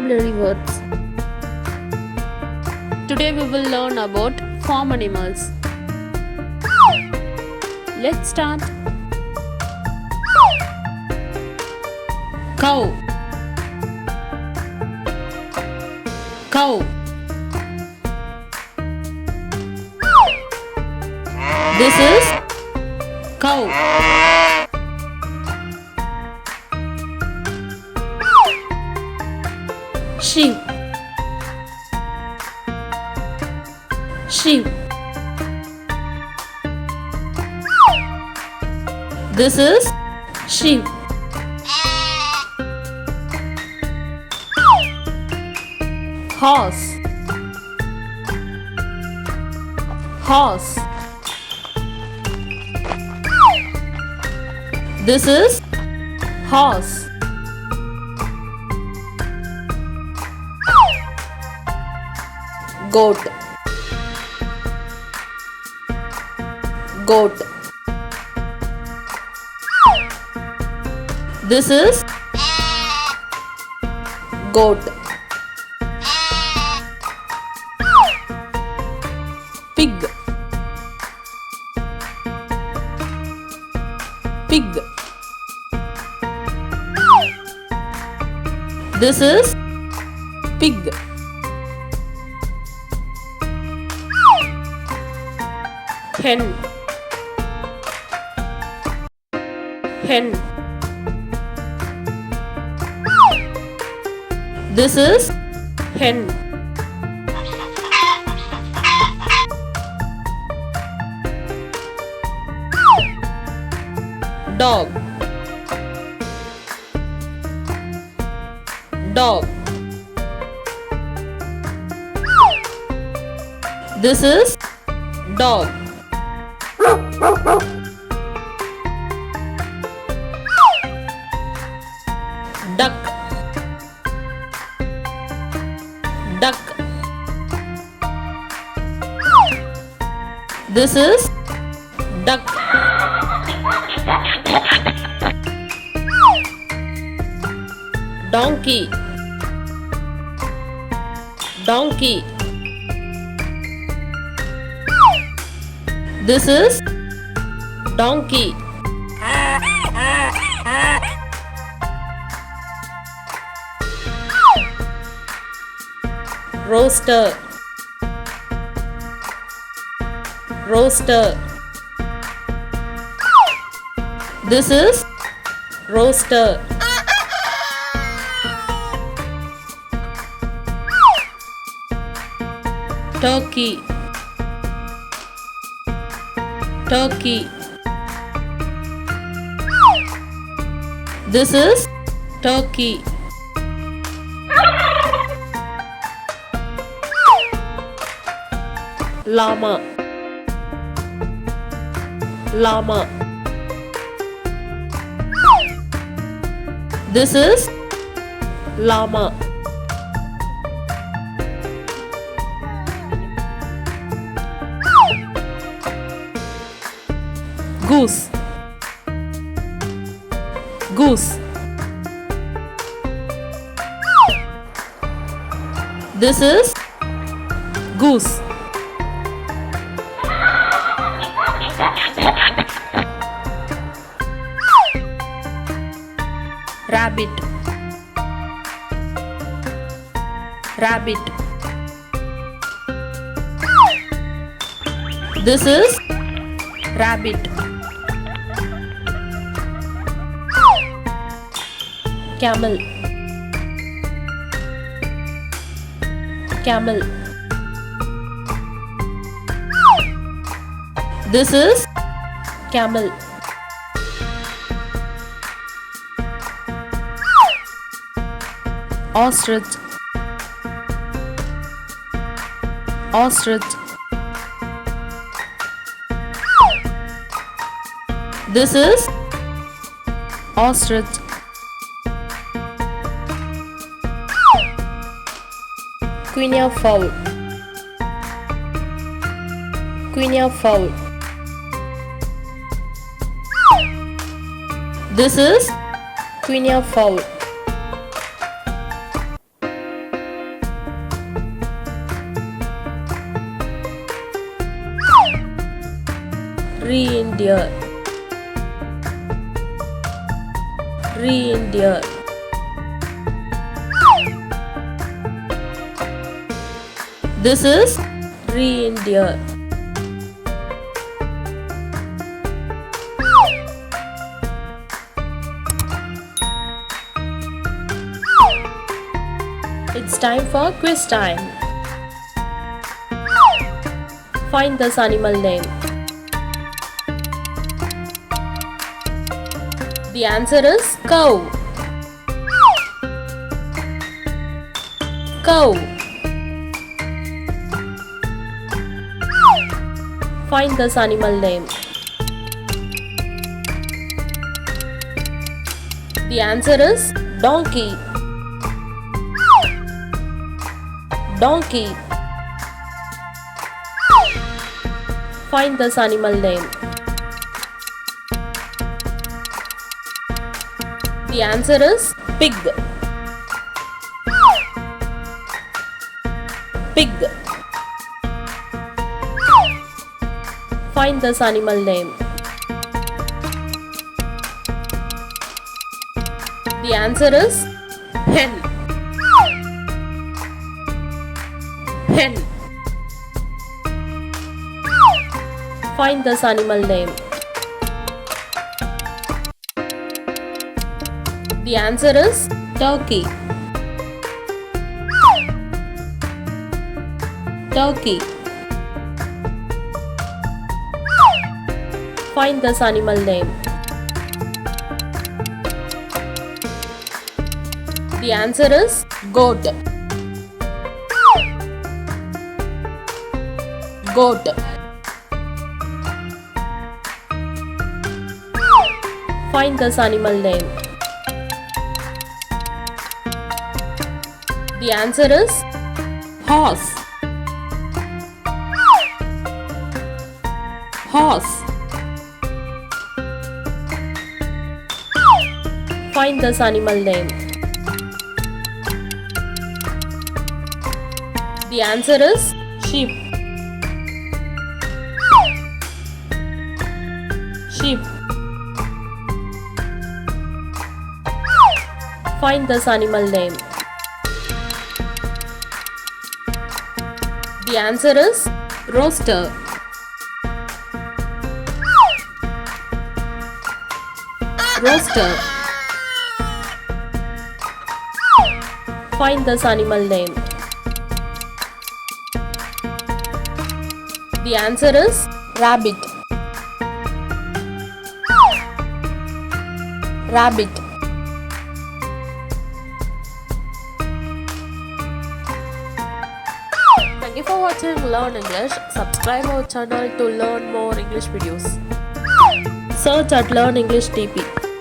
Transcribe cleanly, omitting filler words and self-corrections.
vocabulary words. Today we will learn about farm animals. Let's start. Cow. Cow. This is cow. Sheep. Sheep. This is sheep. Horse. Horse. This is horse. Goat. Goat. This is goat. Pig. Pig. This is pig. Hen. Hen. This is hen. Dog. Dog. This is dog. Duck. Duck. This is duck. Donkey. Donkey. This is donkey. Rooster. Rooster. This is rooster. Turkey. Turkey. This is turkey. Llama. Llama. This is llama. Goose. Goose. This is goose. Rabbit. Rabbit. This is rabbit. Camel. Camel. This is camel. Ostrich. Ostrich. This is ostrich. Guinea fowl. Guinea fowl. This is guinea fowl. Reindeer. Reindeer. This is reindeer. It's time for quiz time. Find this animal name. The answer is cow. Cow. Find this animal name. The answer is donkey. Donkey. Find this animal name. The answer is pig. Pig. Find this animal name. The answer is hen. Hen. Find this animal name. The answer is turkey. Turkey. Find this animal name. The answer is goat. Goat. Find this animal name. The answer is horse. Horse. Find this animal name. The answer is sheep. Sheep. Find this animal name. The answer is rooster. Rooster. Find this animal name. The answer is rabbit. Rabbit. Thank you for watching Learn English. Subscribe our channel to learn more English videos. Search at Learn English TP.